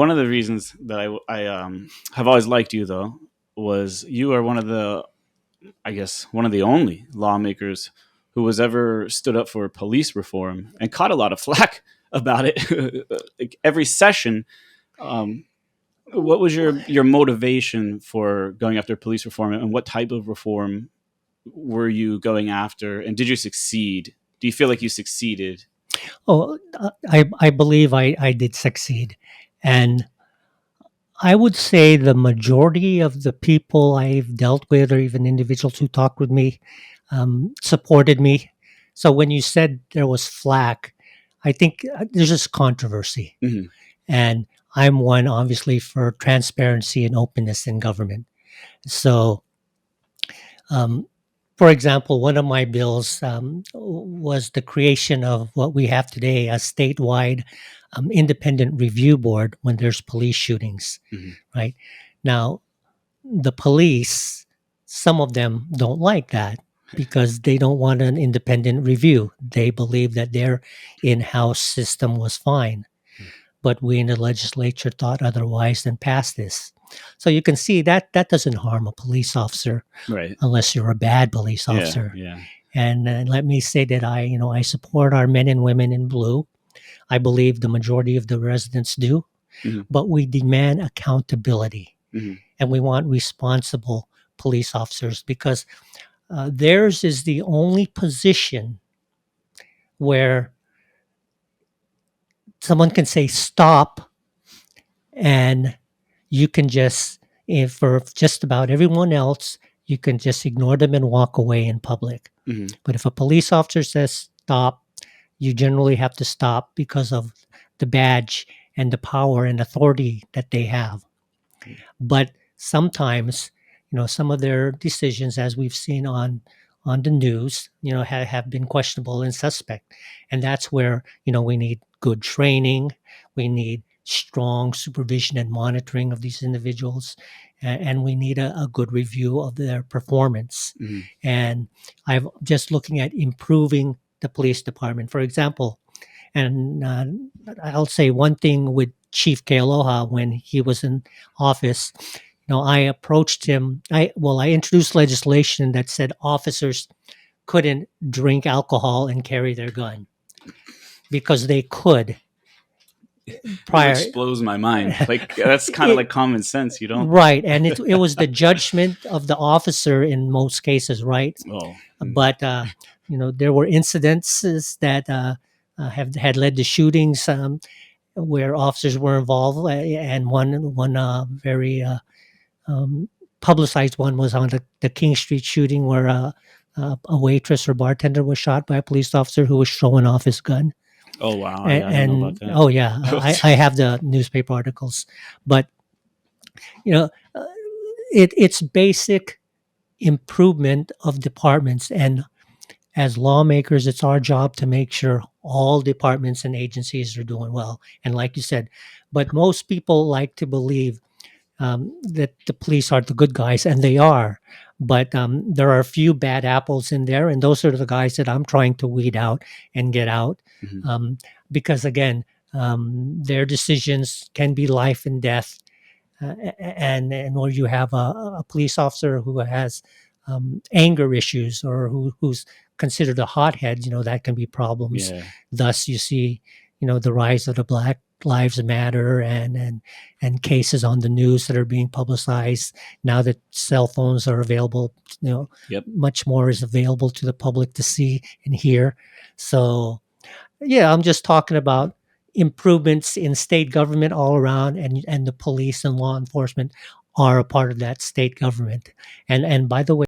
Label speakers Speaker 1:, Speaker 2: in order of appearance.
Speaker 1: one of the reasons that I have always liked you though was you are one of the, I guess, one of the only lawmakers who has ever stood up for police reform and caught a lot of flack about it. Like every session. Um, what was your motivation for going after police reform, and what type of reform were you going after, and did you succeed? Do you feel like you succeeded?
Speaker 2: Oh, I believe I did succeed. And I would say the majority of the people I've dealt with, or even individuals who talked with me, supported me. So when you said there was flack, I think there's just controversy.
Speaker 1: Hmm.
Speaker 2: And I'm one, obviously, for transparency and openness in government. So, um, for example, one of my bills was the creation of what we have today, a statewide independent review board when there's police shootings,
Speaker 1: Hmm.
Speaker 2: right? Now, the police, some of them don't like that because they don't want an independent review. They believe that their in house system was fine. But we in the legislature thought otherwise and passed this. So you can see that that doesn't harm a police officer
Speaker 1: Right.
Speaker 2: unless you're a bad police
Speaker 1: Yeah.
Speaker 2: officer.
Speaker 1: Yeah.
Speaker 2: And let me say that I support our men and women in blue. I believe the majority of the residents do,
Speaker 1: Hmm.
Speaker 2: but we demand accountability
Speaker 1: Hmm.
Speaker 2: and we want responsible police officers because theirs is the only position where someone can say stop and you can just, if for just about everyone else, you can just ignore them and walk away in public.
Speaker 1: Hmm.
Speaker 2: But if a police officer says stop, you generally have to stop because of the badge and the power and authority that they have. But sometimes, some of their decisions, as we've seen on the news, have been questionable and suspect. And that's where, we need good training. We need strong supervision and monitoring of these individuals. And we need a good review of their performance.
Speaker 1: Hmm.
Speaker 2: And I'm just looking at improving the police department. For example, and I'll say one thing with Chief Kealoha when he was in office. I approached him. I introduced legislation that said officers couldn't drink alcohol and carry their gun because they could
Speaker 1: Which
Speaker 2: prior.
Speaker 1: blows my mind. Like that's kind of
Speaker 2: It,
Speaker 1: like common sense. You don't.
Speaker 2: right, and it was the judgment of the officer in most cases, right?
Speaker 1: Oh. Mm.
Speaker 2: But there were incidences that have had led to shootings. Where officers were involved, and one very um, publicized one was on the King Street shooting, where a waitress or bartender was shot by a police officer who was showing off his gun.
Speaker 1: Oh wow.
Speaker 2: And,
Speaker 1: Yeah, I didn't know about
Speaker 2: and
Speaker 1: that.
Speaker 2: oh yeah, I have the newspaper articles, but you know, uh, it's basic improvement of departments, and as lawmakers, it's our job to make sure all departments and agencies are doing well. And like you said, but most people like to believe that the police are the good guys, and they are. But there are a few bad apples in there, and those are the guys that I'm trying to weed out and get out.
Speaker 1: Hmm.
Speaker 2: Um, because again, their decisions can be life and death, and or you have a police officer who has anger issues or who's considered a hothead, that can be problems.
Speaker 1: Yeah.
Speaker 2: Thus, you see, the rise of the Black Lives Matter and cases on the news that are being publicized now that cell phones are available.
Speaker 1: Yep.
Speaker 2: Much more is available to the public to see and hear. So yeah, I'm just talking about improvements in state government all around, and the police and law enforcement are a part of that state government. And by the way,